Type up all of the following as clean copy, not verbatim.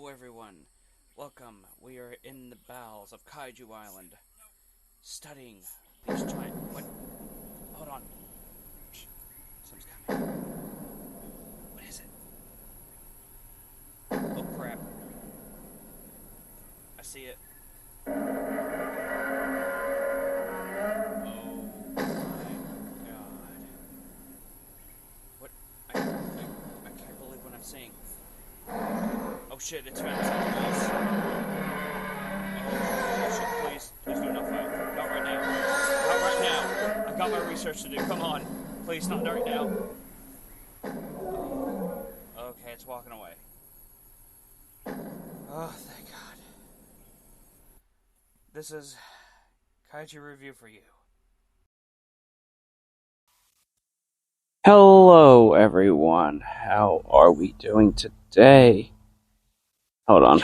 Hello everyone, welcome. We are in the bowels of Kaiju Island, studying these giant... What? Hold on. Shh. Something's coming. What is it? Oh crap. I see it. Oh my god. What? I can't believe what I'm seeing. Oh shit, it's found something else. Oh shit, please do not fight. Not right now. Not right now. I got my research to do. Come on. Please, not right now. Okay, it's walking away. Oh, thank God. This is Kaiju Review for you. Hello, everyone. How are we doing today? Hold on.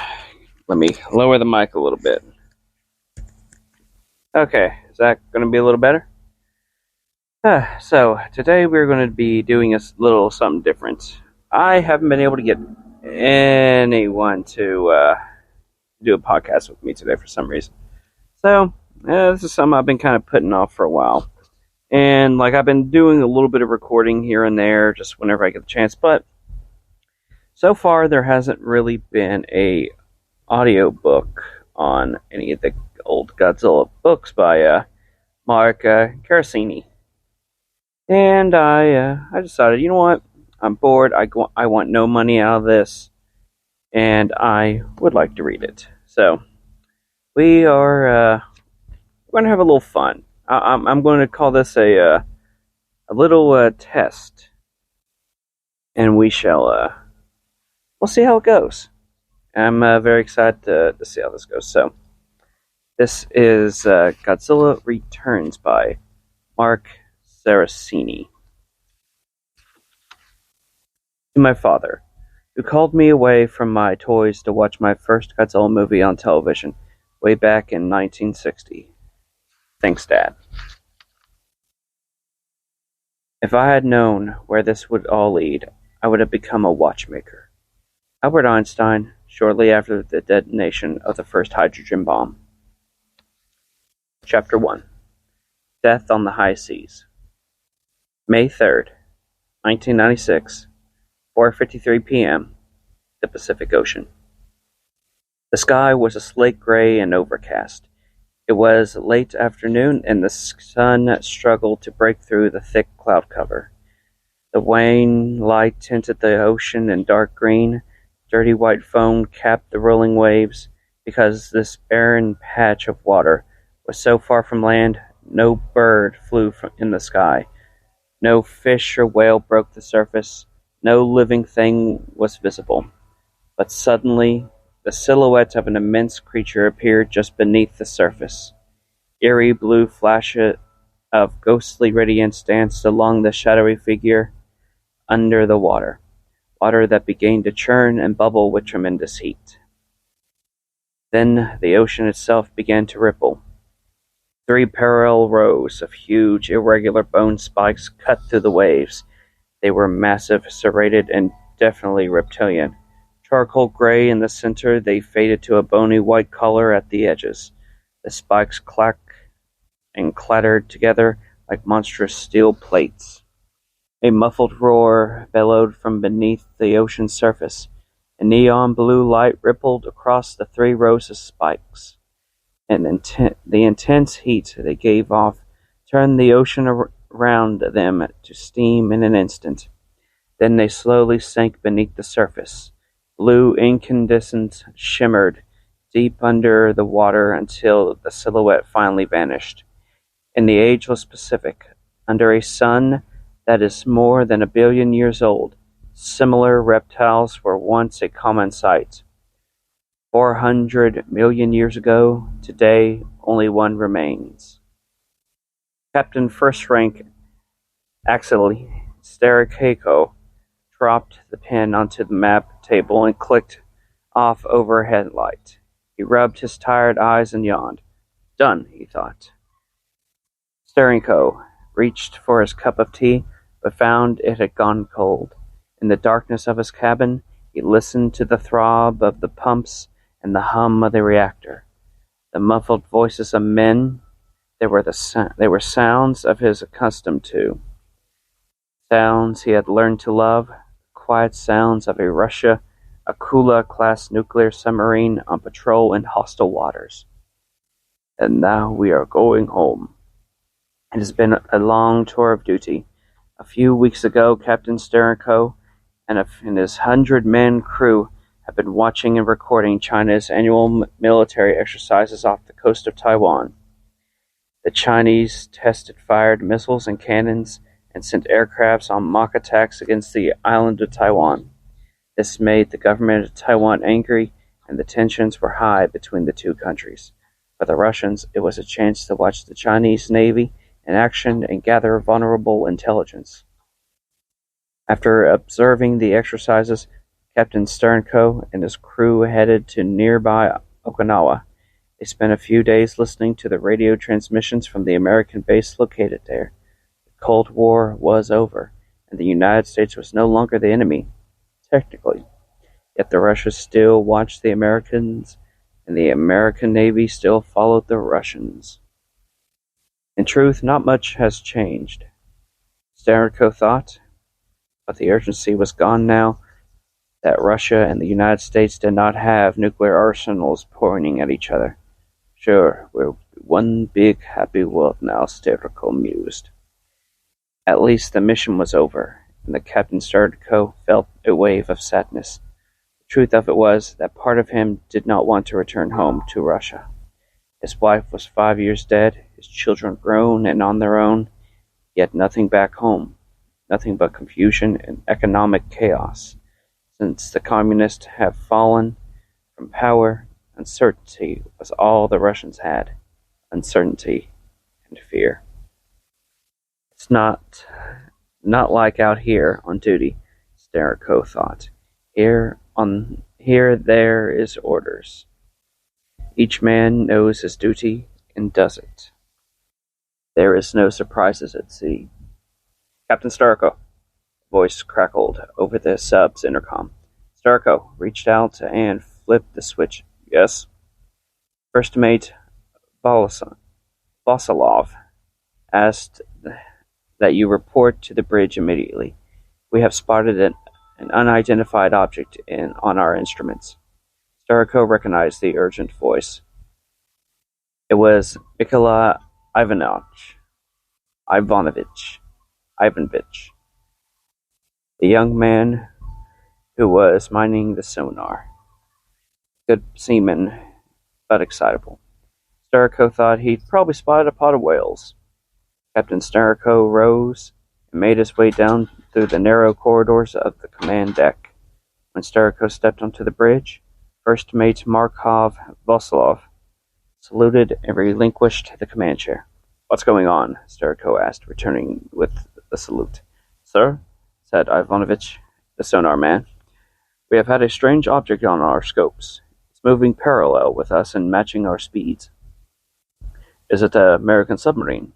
Let me lower the mic a little bit. Okay, is that going to be a little better? So, today we're going to be doing a little something different. I haven't been able to get anyone to do a podcast with me today for some reason. So, this is something I've been kind of putting off for a while. And, I've been doing a little bit of recording here and there, just whenever I get the chance. But, so far, there hasn't really been a audiobook on any of the old Godzilla books by Mark Carasini. And I decided, you know what? I'm bored. I want no money out of this. And I would like to read it. So, we are going to have a little fun. I'm going to call this a little test. And we shall, we'll see how it goes. I'm very excited to see how this goes. So, this is Godzilla Returns by Mark Carasini. To my father, who called me away from my toys to watch my first Godzilla movie on television way back in 1960. Thanks, Dad. If I had known where this would all lead, I would have become a watchmaker. Albert Einstein, shortly after the detonation of the first hydrogen bomb. Chapter 1. Death on the High Seas. May 3rd, 1996, 4:53 p.m., the Pacific Ocean. The sky was a slate gray and overcast. It was late afternoon, and the sun struggled to break through the thick cloud cover. The wan light tinted the ocean in dark green. Dirty white foam capped the rolling waves. Because this barren patch of water was so far from land, no bird flew in the sky. No fish or whale broke the surface. No living thing was visible. But suddenly, the silhouette of an immense creature appeared just beneath the surface. Eerie blue flashes of ghostly radiance danced along the shadowy figure under the water that began to churn and bubble with tremendous heat. Then the ocean itself began to ripple. 3 parallel rows of huge, irregular bone spikes cut through the waves. They were massive, serrated, and definitely reptilian. Charcoal gray in the center, they faded to a bony white color at the edges. The spikes clacked and clattered together like monstrous steel plates. A muffled roar bellowed from beneath the ocean's surface. A neon blue light rippled across the 3 rows of spikes. And the intense heat they gave off turned the ocean around them to steam in an instant. Then they slowly sank beneath the surface. Blue incandescent shimmered deep under the water until the silhouette finally vanished. In the ageless Pacific, under a sun that is more than 1 billion years old, similar reptiles were once a common sight. 400 million years ago, today only one remains. Captain First Rank Axel Sterikako dropped the pen onto the map table and clicked off overhead light. He rubbed his tired eyes and yawned. Done, he thought. Sterenko reached for his cup of tea, but found it had gone cold. In the darkness of his cabin, He listened to the throb of the pumps and the hum of the reactor. The muffled voices of men, they were sounds of his accustomed to. Sounds he had learned to love, quiet sounds of a Akula-class nuclear submarine on patrol in hostile waters. And now we are going home. It has been a long tour of duty. A few weeks ago, Captain Steranko and his 100-man crew have been watching and recording China's annual military exercises off the coast of Taiwan. The Chinese fired missiles and cannons and sent aircrafts on mock attacks against the island of Taiwan. This made the government of Taiwan angry, and the tensions were high between the two countries. For the Russians, it was a chance to watch the Chinese Navy in action and gather vulnerable intelligence. After observing the exercises, Captain Steranko and his crew headed to nearby Okinawa. They spent a few days listening to the radio transmissions from the American base located there. The Cold War was over, and the United States was no longer the enemy, technically. Yet the Russians still watched the Americans, and the American Navy still followed the Russians. In truth, not much has changed, Steranko thought, but the urgency was gone now that Russia and the United States did not have nuclear arsenals pointing at each other. Sure, we're one big happy world now, Steranko mused. At least the mission was over, and the Captain Steranko felt a wave of sadness. The truth of it was that part of him did not want to return home to Russia. His wife was 5 years dead, his children grown and on their own, yet nothing back home, nothing but confusion and economic chaos. Since the communists have fallen from power, uncertainty was all the Russians had, uncertainty and fear. It's not like out here on duty, Steranko thought. Here there is orders. Each man knows his duty and does it. There is no surprises at sea. Captain Steranko, voice crackled over the sub's intercom. Steranko reached out and flipped the switch. Yes? First Mate Vasilov asked that you report to the bridge immediately. We have spotted an unidentified object on our instruments. Steranko recognized the urgent voice. It was Mikhail Ivanovich, the young man who was minding the sonar. Good seaman, but excitable. Steranko thought he'd probably spotted a pod of whales. Captain Steranko rose and made his way down through the narrow corridors of the command deck. When Steranko stepped onto the bridge, First Mate Markov Vasilov saluted and relinquished the command chair. What's going on? Steranko asked, returning with the salute. Sir, said Ivanovich, the sonar man, we have had a strange object on our scopes. It's moving parallel with us and matching our speeds. Is it an American submarine?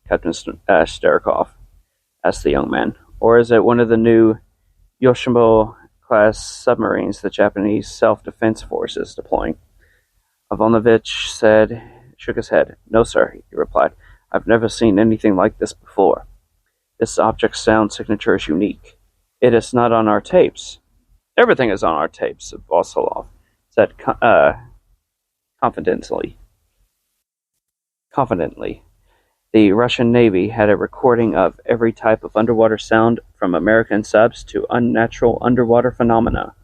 Captain Sterakov asked the young man. Or is it one of the new Yoshimo-class submarines the Japanese self-defense force is deploying? Ivanovich shook his head. No, sir, he replied. I've never seen anything like this before. This object's sound signature is unique. It is not on our tapes. Everything is on our tapes, Vasilov said confidently. The Russian Navy had a recording of every type of underwater sound from American subs to unnatural underwater phenomena.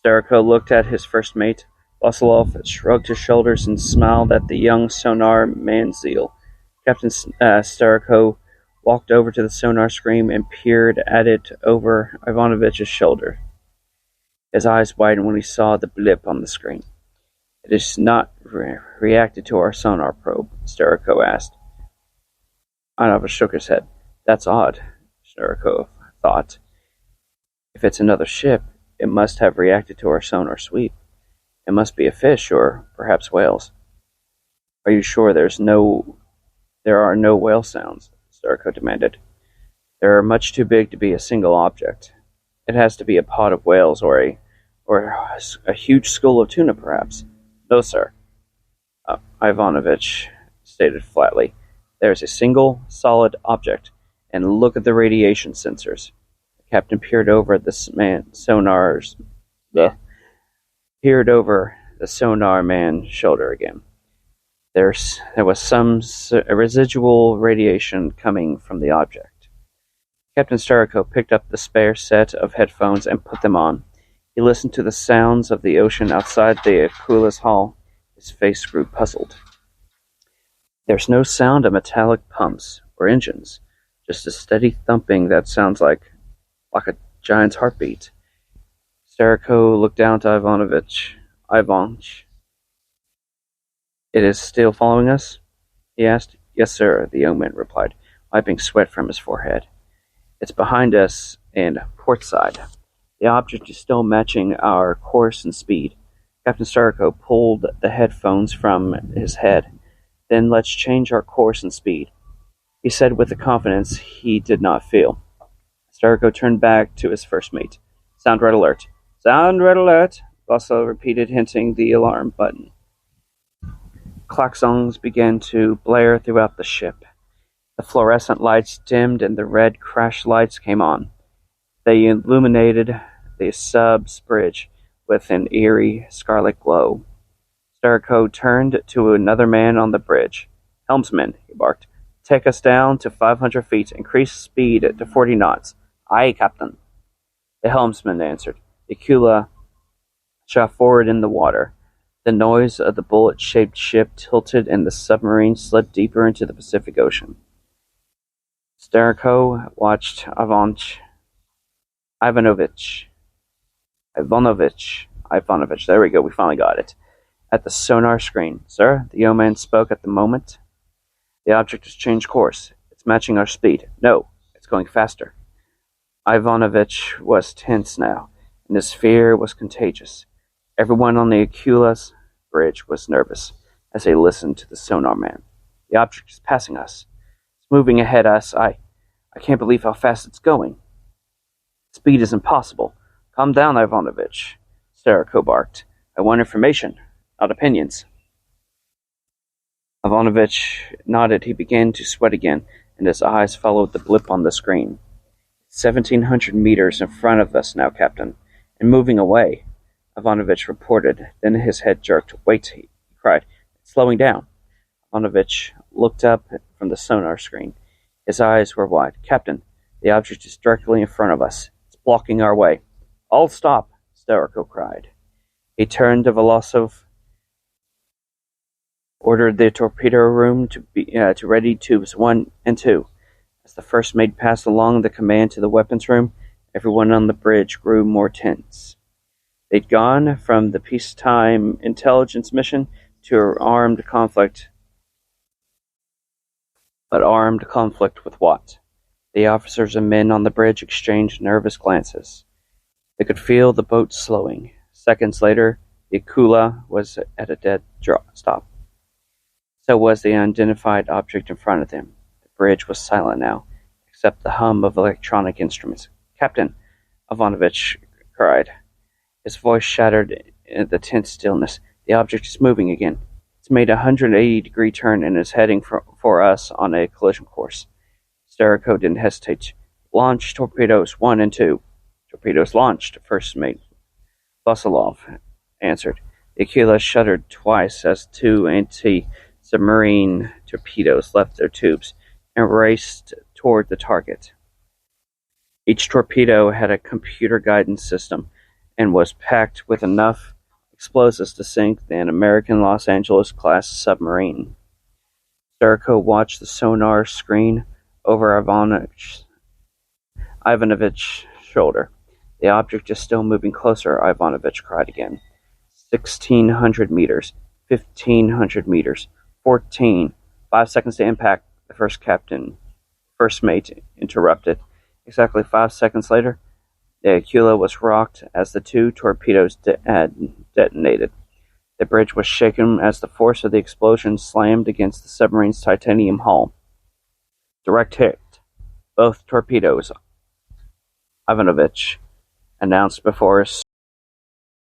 Steranko looked at his first mate. Vasilov shrugged his shoulders and smiled at the young sonar man's zeal. Captain Steranko walked over to the sonar screen and peered at it over Ivanovich's shoulder. His eyes widened when he saw the blip on the screen. It has not reacted to our sonar probe, Steranko asked. Ivanovich shook his head. That's odd, Steranko thought. If it's another ship, it must have reacted to our sonar sweep. It must be a fish, or perhaps whales. Are you sure there are no whale sounds? Steranko demanded. They are much too big to be a single object. It has to be a pod of whales or a huge school of tuna, perhaps. No, sir, Ivanovich stated flatly. There's a single, solid object, and look at the radiation sensors. The captain peered over the sonar man's shoulder again. There was some residual radiation coming from the object. Captain Starrico picked up the spare set of headphones and put them on. He listened to the sounds of the ocean outside the Akula's hull. His face grew puzzled. There's no sound of metallic pumps or engines, just a steady thumping that sounds like a giant's heartbeat. Starrico looked down to Ivanovich. Ivanch. It is still following us? He asked. Yes, sir, the young man replied, wiping sweat from his forehead. It's behind us and port side. The object is still matching our course and speed. Captain Starrico pulled the headphones from his head. Then let's change our course and speed, he said with a confidence he did not feel. Starrico turned back to his first mate. Sound red alert. Sound red alert, Godzilla repeated, hitting the alarm button. Klaxons began to blare throughout the ship. The fluorescent lights dimmed and the red crash lights came on. They illuminated the sub's bridge with an eerie scarlet glow. Starrico turned to another man on the bridge. Helmsman, he barked. Take us down to 500 feet. Increase speed to 40 knots. Aye, Captain. The helmsman answered. The Akula shot forward in the water. The noise of the bullet-shaped ship tilted and the submarine slid deeper into the Pacific Ocean. Starrico watched Ivanovich. There we go, we finally got it. At the sonar screen. Sir, the young man spoke at the moment. The object has changed course. It's matching our speed. No, it's going faster. Ivanovich was tense now, and his fear was contagious. Everyone on the Akula's bridge was nervous as they listened to the sonar man. The object is passing us. It's moving ahead us. I can't believe how fast it's going. Speed is impossible. Calm down, Ivanovich, Starrico barked. I want information, not opinions. Ivanovich nodded. He began to sweat again, and his eyes followed the blip on the screen. 1,700 meters in front of us now, Captain, and moving away, Ivanovich reported. Then his head jerked. Wait, he cried. It's slowing down. Ivanovich looked up from the sonar screen. His eyes were wide. Captain, the object is directly in front of us. It's blocking our way. All stop, Starrico cried. He turned to Volosov, ordered the torpedo room to ready tubes 1 and 2. As the first mate passed along the command to the weapons room, everyone on the bridge grew more tense. They'd gone from the peacetime intelligence mission to armed conflict. But armed conflict with what? The officers and men on the bridge exchanged nervous glances. They could feel the boat slowing. Seconds later, the Akula was at a dead stop. So was the unidentified object in front of them. The bridge was silent now, except the hum of electronic instruments. Captain, Ivanovich cried. His voice shattered in the tense stillness. The object is moving again. It's made a 180-degree turn and is heading for us on a collision course. Starrico didn't hesitate. Launch torpedoes 1 and 2. Torpedoes launched, first mate Vasilov answered. The Akula shuddered twice as 2 anti-submarine torpedoes left their tubes and raced toward the target. Each torpedo had a computer guidance system and was packed with enough explosives to sink an American Los Angeles-class submarine. Starrico watched the sonar screen over Ivanovich's shoulder. The object is still moving closer, Ivanovich cried again. 1,600 meters, 1,500 meters, 14. 5 seconds to impact, the first mate interrupted. Exactly 5 seconds later, the Akula was rocked as the 2 torpedoes detonated. The bridge was shaken as the force of the explosion slammed against the submarine's titanium hull. Direct hit. Both torpedoes. Ivanovich announced before us